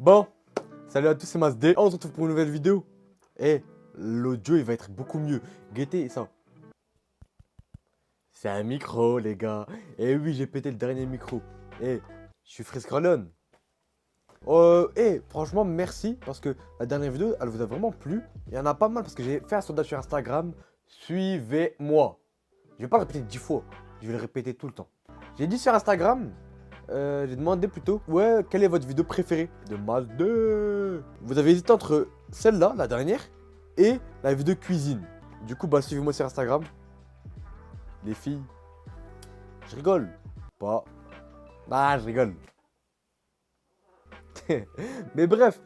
Bon, salut à tous, c'est Masdé. On se retrouve pour une nouvelle vidéo. L'audio, il va être beaucoup mieux. Guettez ça. C'est un micro, les gars. Oui, j'ai pété le dernier micro. Je suis Friskrolon. Franchement, merci. Parce que la dernière vidéo, elle vous a vraiment plu. Il y en a pas mal parce que j'ai fait un sondage sur Instagram. Suivez-moi. Je vais pas le répéter 10 fois. Je vais le répéter tout le temps. J'ai dit sur Instagram. J'ai demandé plutôt, ouais, quelle est votre vidéo préférée de Masdé. Vous avez hésité entre celle-là, la dernière, et la vidéo cuisine. Du coup, bah, suivez-moi sur Instagram. Les filles. Je rigole. Pas. Ah, je rigole. Mais bref,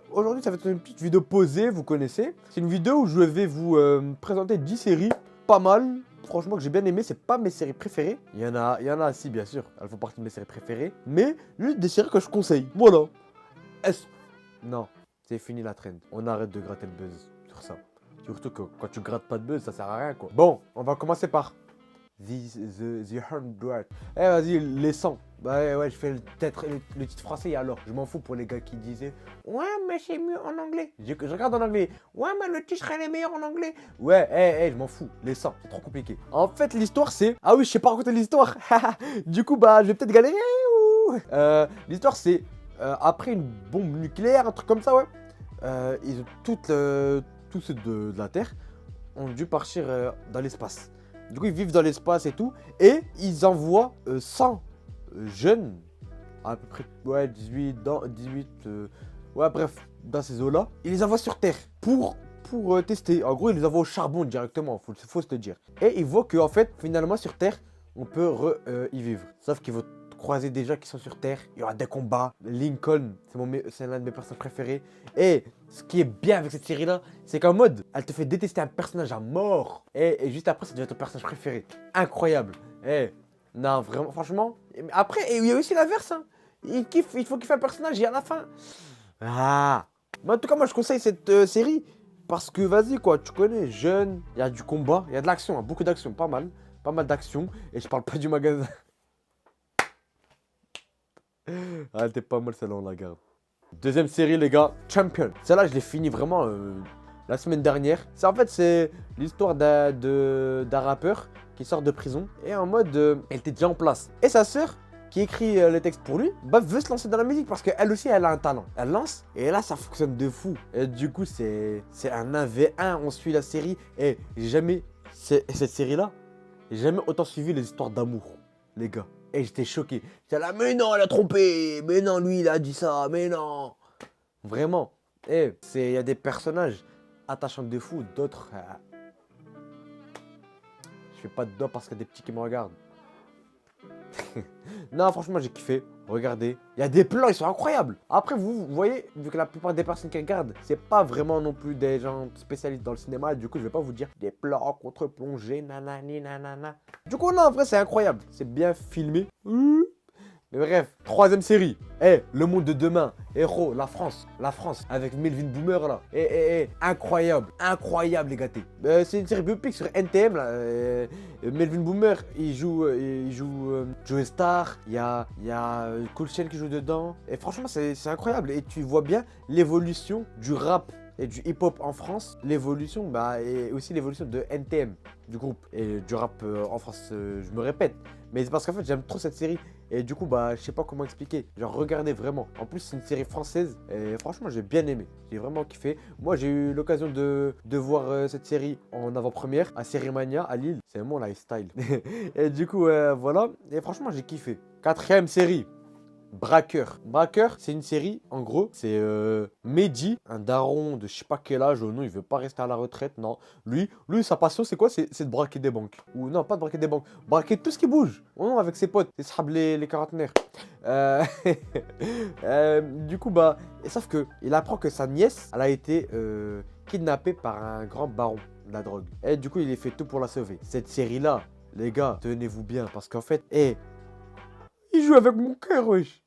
aujourd'hui, ça va être une petite vidéo posée, vous connaissez. C'est une vidéo où je vais vous présenter 10 séries, pas mal. Franchement, que j'ai bien aimé, c'est pas mes séries préférées. Il y en a, si, bien sûr, elles font partie de mes séries préférées. Mais juste des séries que je conseille. Voilà. Non, c'est fini la trend. On arrête de gratter le buzz sur ça. Surtout que quand tu grattes pas de buzz, ça sert à rien, quoi. Bon, on va commencer par The 100. Vas-y, les 100. Bah ouais, je fais le titre français et alors. Je m'en fous pour les gars qui disaient ouais, mais c'est mieux en anglais. Je regarde en anglais. Ouais, mais le titre elle est meilleur en anglais. Ouais, je m'en fous. Les 100, c'est trop compliqué. En fait, l'histoire c'est. Ah oui, je sais pas raconter l'histoire. Du coup, bah, je vais peut-être galérer. L'histoire c'est après une bombe nucléaire, un truc comme ça, ouais. Ils ont tous ceux de la Terre ont dû partir dans l'espace. Du coup, ils vivent dans l'espace et tout. Et ils envoient 100 jeunes, à peu près ouais, 18, ouais, bref, dans ces eaux-là. Ils les envoient sur Terre pour tester. En gros, ils les envoient au charbon directement, faut se le dire. Et ils voient qu'en fait, finalement, sur Terre, on peut y vivre. Sauf qu'ils vont croiser des gens qui sont sur Terre. Il y aura des combats. Lincoln, c'est l'un de mes personnages préférés. Et ce qui est bien avec cette série-là, c'est qu'en mode, elle te fait détester un personnage à mort. Et juste après, ça devient ton personnage préféré. Incroyable. Non, vraiment, franchement. Après, il y a aussi l'inverse. Hein. Il faut kiffer un personnage et à la fin. Ah. Mais en tout cas, moi, je conseille cette série. Parce que, vas-y, quoi, tu connais, jeune, il y a du combat, il y a de l'action, hein, beaucoup d'action, pas mal. Pas mal d'action. Et je parle pas du magasin. Ah, elle était pas mal celle-là, on la garde. Deuxième série, les gars, Champion. Celle-là, je l'ai fini vraiment la semaine dernière. C'est l'histoire d'un rappeur qui sort de prison. Et en mode, elle était déjà en place. Et sa sœur, qui écrit les textes pour lui, bah, veut se lancer dans la musique parce qu'elle aussi, elle a un talent. Elle lance et là, ça fonctionne de fou. Et du coup, c'est un 1v1. On suit la série. Et jamais, cette série-là, j'ai jamais autant suivi les histoires d'amour, les gars. Et j'étais choqué. J'étais là, mais non, elle a trompé. Mais non, lui, il a dit ça. Mais non. Vraiment. Il y a des personnages attachants de fou. D'autres, je fais pas de doigts parce qu'il y a des petits qui me regardent. Non, franchement, j'ai kiffé. Regardez. Il y a des plans, ils sont incroyables. Après, vous voyez, vu que la plupart des personnes qui regardent, c'est pas vraiment non plus des gens spécialistes dans le cinéma. Du coup, je vais pas vous dire des plans contre-plongés, nanani, nanana. Du coup, non, en vrai, c'est incroyable. C'est bien filmé. Mais bref, troisième série. Le monde de demain. Héros, la France, avec Melvin Boomer là. Incroyable, incroyable les gâtés. C'est une série biopic sur NTM là. Melvin Boomer, il joue Joe Star. Il y a Cool Chain qui joue dedans. Et franchement, c'est incroyable. Et tu vois bien l'évolution du rap et du hip-hop en France, l'évolution, bah, et aussi l'évolution de NTM, du groupe, et du rap en France, je me répète. Mais c'est parce qu'en fait, j'aime trop cette série, et du coup, bah, je sais pas comment expliquer. Genre, regardez vraiment. En plus, c'est une série française, et franchement, j'ai bien aimé. J'ai vraiment kiffé. Moi, j'ai eu l'occasion de voir cette série en avant-première, à Sérimania, à Lille. C'est mon lifestyle. Et du coup, voilà. Et franchement, j'ai kiffé. Quatrième série. Braqueur. Braqueur, c'est une série, en gros, c'est Mehdi, un daron de je sais pas quel âge, non, il veut pas rester à la retraite, non. Lui, sa passion, c'est quoi? C'est de braquer des banques. Ou non, pas de braquer des banques, braquer tout ce qui bouge. Oh non, avec ses potes, c'est Sahab les quarantenaires. Du coup, bah, et sauf que il apprend que sa nièce, elle a été kidnappée par un grand baron de la drogue. Et du coup, il fait tout pour la sauver. Cette série-là, les gars, tenez-vous bien, parce qu'en fait, il joue avec mon cœur, wesh.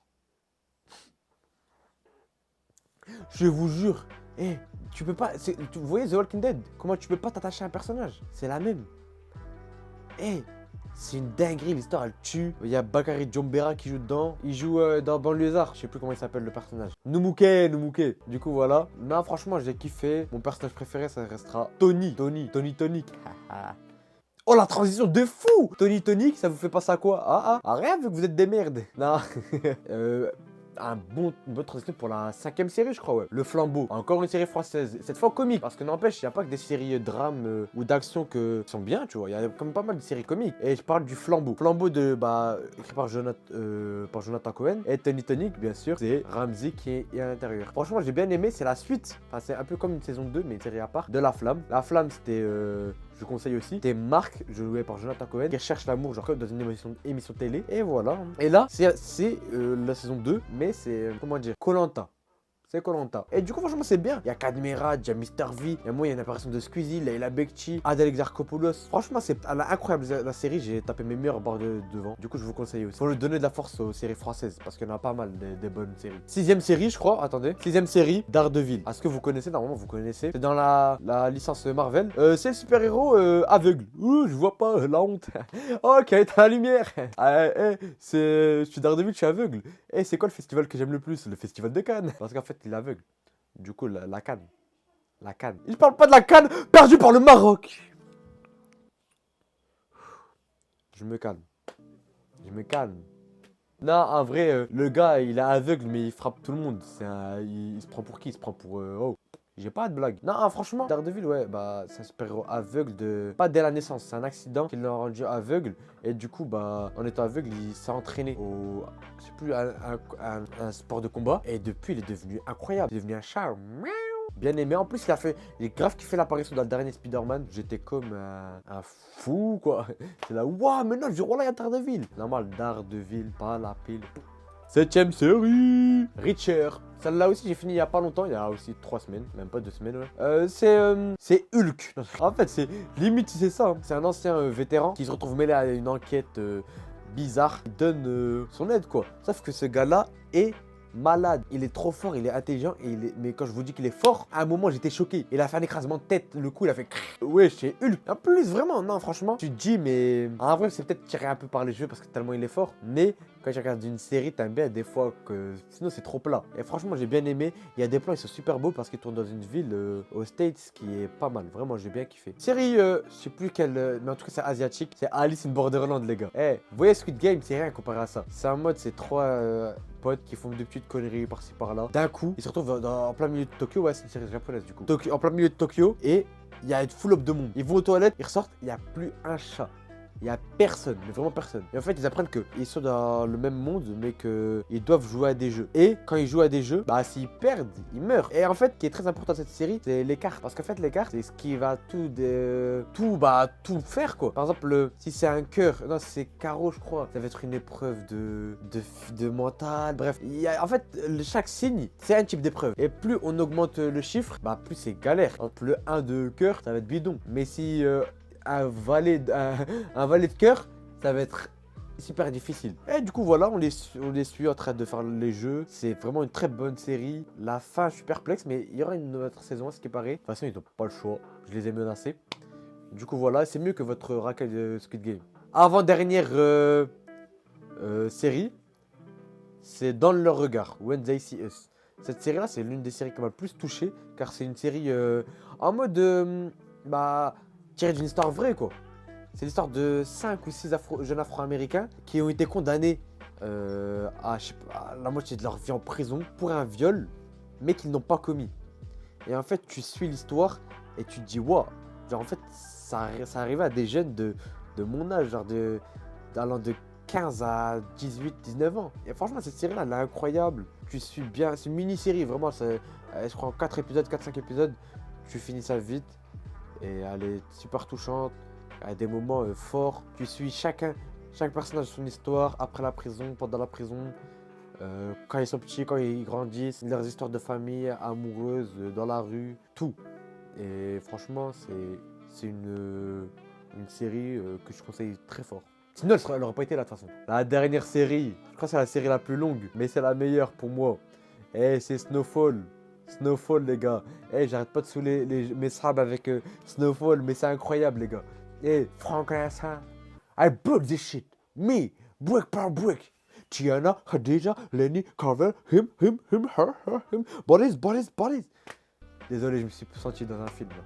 Je vous jure. Tu peux pas. Vous voyez The Walking Dead? Comment tu peux pas t'attacher à un personnage? C'est la même. C'est une dinguerie, l'histoire elle tue. Il y a Bakary Djombera qui joue dedans. Il joue dans Banlieusard, je sais plus comment il s'appelle le personnage. Noumouké. Du coup voilà. Non franchement j'ai kiffé. Mon personnage préféré ça restera Tony Tonic. Oh la transition de fou. Tony Tonic, ça vous fait passer à quoi? Rien vu que vous êtes des merdes. Non. Une bonne transition pour la 5e série, je crois, ouais. Le Flambeau. Encore une série française. Cette fois comique. Parce que n'empêche, il n'y a pas que des séries drame ou d'action qui sont bien, tu vois. Il y a quand même pas mal de séries comiques. Et je parle du Flambeau. Flambeau écrit par Jonathan Cohen. Et Tony Tonic, bien sûr, c'est Ramsey qui est à l'intérieur. Franchement, j'ai bien aimé. C'est la suite. Enfin, c'est un peu comme une saison 2, mais une série à part. De La Flamme. La Flamme, c'était... je conseille aussi. C'était Marc, joué par Jonathan Cohen, qui cherche l'amour, genre comme dans une émission télé. Et voilà. Et là, c'est la saison 2, mais c'est, comment dire, Koh-Lanta. C'est Koh-Lanta. Et du coup, franchement, c'est bien. Il y a Kadmerad, il y a Mister V, il y a une apparition de Squeezie, Leila Bekti, Adèle Exarchopoulos. Franchement, elle est incroyable la série. J'ai tapé mes meilleures barres devant. Du coup, je vous conseille aussi. Faut lui donner de la force aux séries françaises parce qu'il y en a pas mal des bonnes séries. 6e série, je crois. Attendez. 6e série, Daredevil. Est-ce que vous connaissez? Normalement, vous connaissez. C'est dans la licence Marvel. C'est le super-héros aveugle. Je vois pas, la honte. Ok, t'as la lumière. Je suis Daredevil, je suis aveugle. C'est quoi le festival que j'aime le plus? Le festival de Cannes. Parce qu'en fait, il est aveugle. Du coup, la Cannes. La Cannes. Il parle pas de la Cannes perdue par le Maroc. Je me calme. Non, en vrai, le gars, il est aveugle, mais il frappe tout le monde. Il se prend pour qui? Il se prend pour... Oh. J'ai pas de blague. Non, franchement, Daredevil, ouais, c'est un super-héros aveugle pas dès la naissance. C'est un accident qui l'a rendu aveugle. Et du coup, en étant aveugle, il s'est entraîné je sais plus, un sport de combat. Et depuis, il est devenu incroyable. Il est devenu un chat. Bien aimé. En plus, il est grave qui fait l'apparition dans le dernier Spider-Man. J'étais comme un fou, quoi. C'est là, waouh, mais non, je là, il y a Daredevil. Normal, Daredevil, pas la pile. 7e série, Reacher. Celle-là aussi, j'ai fini il y a pas longtemps, il y a aussi 3 semaines, même pas 2 semaines. Ouais. C'est Hulk. En fait, c'est limite, c'est ça. Hein. C'est un ancien vétéran qui se retrouve mêlé à une enquête bizarre. Il donne son aide, quoi. Sauf que ce gars-là est malade. Il est trop fort, il est intelligent. Mais quand je vous dis qu'il est fort, à un moment, j'étais choqué. Il a fait un écrasement de tête. Le coup, il a fait... Ouais, c'est Hulk. En plus, vraiment, non, franchement, tu te dis, mais... En vrai, c'est peut-être tiré un peu par les cheveux parce que tellement il est fort. Mais... Quand tu regardes une série, t'aimes bien des fois que sinon c'est trop plat. Et franchement, j'ai bien aimé. Il y a des plans, ils sont super beaux parce qu'ils tournent dans une ville aux States qui est pas mal. Vraiment, j'ai bien kiffé. Série, je sais plus quelle, mais en tout cas, c'est asiatique. C'est Alice in Borderland, les gars. Vous voyez Squid Game, c'est rien comparé à ça. C'est en mode, c'est 3 potes qui font des petites conneries par-ci par-là. D'un coup, ils se retrouvent en plein milieu de Tokyo. Ouais, c'est une série japonaise du coup. En plein milieu de Tokyo et il y a une full up de monde. Ils vont aux toilettes, ils ressortent, il n'y a plus un chat. Il n'y a personne, mais vraiment personne. Et en fait, ils apprennent qu'ils sont dans le même monde, mais qu'ils doivent jouer à des jeux. Et quand ils jouent à des jeux, s'ils perdent, ils meurent. Et en fait, ce qui est très important dans cette série, c'est les cartes. Parce qu'en fait, les cartes, c'est ce qui va tout faire, quoi. Par exemple, si c'est un cœur, non, si c'est carreau, je crois, ça va être une épreuve de mental. Bref, en fait, chaque signe, c'est un type d'épreuve. Et plus on augmente le chiffre, plus c'est galère. Par exemple, le 1 de cœur, ça va être bidon. Mais si... un valet de cœur, ça va être super difficile. Et du coup, voilà, on les suit en train de faire les jeux. C'est vraiment une très bonne série. La fin, je suis perplexe, mais il y aura une autre saison, à ce qui paraît. De toute façon, ils n'ont pas le choix. Je les ai menacés. Du coup, voilà, c'est mieux que votre raquette de Squid Game. Avant-dernière série, c'est Dans leur regard, When They See Us. Cette série-là, c'est l'une des séries qui m'a le plus touché, car c'est une série en mode, tirée d'une histoire vraie, quoi. C'est l'histoire de 5 ou 6 jeunes afro-américains qui ont été condamnés à la moitié de leur vie en prison pour un viol, mais qu'ils n'ont pas commis. Et en fait, tu suis l'histoire et tu te dis, waouh, genre en fait, ça arrivait à des jeunes de mon âge, genre allant de 15 à 18, 19 ans. Et franchement, cette série-là, elle est incroyable. Tu suis bien, c'est une mini-série, vraiment, je crois en 4 épisodes, 4-5 épisodes, tu finis ça vite. Et elle est super touchante, elle a des moments forts. Tu suis chaque personnage de son histoire, après la prison, pendant la prison, quand ils sont petits, quand ils grandissent, leurs histoires de famille, amoureuses, dans la rue, tout. Et franchement, c'est une série que je conseille très fort. Sinon, elle n'aurait pas été là de toute façon. La dernière série, je crois que c'est la série la plus longue, mais c'est la meilleure pour moi. Et c'est Snowfall. Snowfall, les gars. J'arrête pas de saouler mes sables avec Snowfall, mais c'est incroyable, les gars. Franklin Saint, I built this shit. Me, brick par brick. Tiana, Khadija, Lenny, Carver, him, her, him. Bodies. Désolé, je me suis senti dans un film. Là.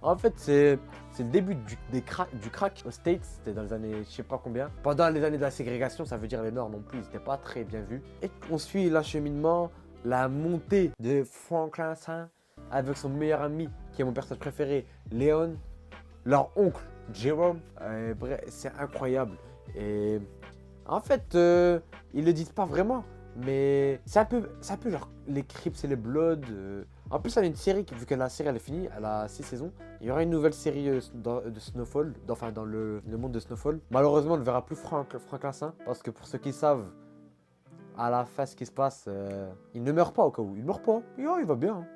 En fait, c'est le début du crack aux States. C'était dans les années, je sais pas combien. Pendant les années de la ségrégation, ça veut dire les Noirs non plus, ils n'étaient pas très bien vus. Et on suit l'acheminement, la montée de Franklin Saint avec son meilleur ami, qui est mon personnage préféré, Léon, leur oncle, Jerome. Bref, c'est incroyable. Et en fait, ils le disent pas vraiment, mais c'est un peu genre les Crips et les Bloods. En plus, elle a une série, vu que la série elle est finie, elle a 6 saisons. Il y aura une nouvelle série de Snowfall, enfin dans le monde de Snowfall. Malheureusement, on ne verra plus Franklin Saint, parce que pour ceux qui savent, à la fin, ce qui se passe, il ne meurt pas au cas où. Il meurt pas. Il va bien,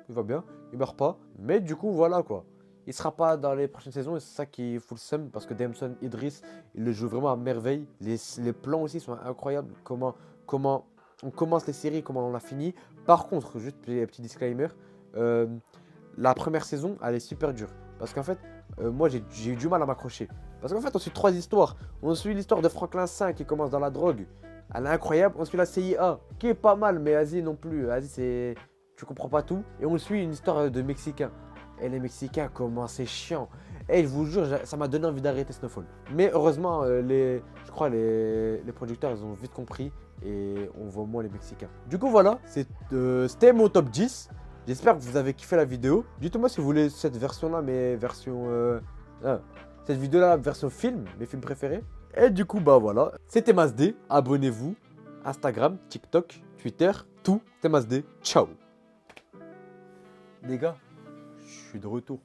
il meurt pas. Mais du coup, voilà quoi. Il sera pas dans les prochaines saisons et c'est ça qui fout le seum parce que Damson Idris, il le joue vraiment à merveille. Les plans aussi sont incroyables. Comment on commence les séries, comment on la finit. Par contre, juste petit disclaimer, la première saison, elle est super dure. Parce qu'en fait, moi j'ai eu du mal à m'accrocher. Parce qu'en fait, on suit 3 histoires. On suit l'histoire de Franklin Saint qui commence dans la drogue. Elle est incroyable. On suit la CIA qui est pas mal, mais Asie non plus. Asie, c'est. Tu comprends pas tout. Et on suit une histoire de Mexicains. Et les Mexicains, comment c'est chiant. Et je vous jure, ça m'a donné envie d'arrêter Snowfall. Mais heureusement, je crois les producteurs, ils ont vite compris. Et on voit moins les Mexicains. Du coup, voilà. C'était mon top 10. J'espère que vous avez kiffé la vidéo. Dites-moi si vous voulez cette version-là, mais version. Cette vidéo-là, version film, mes films préférés. Et du coup, bah voilà. C'était Masdé. Abonnez-vous. Instagram, TikTok, Twitter, tout. C'était Masdé. Ciao. Les gars, je suis de retour.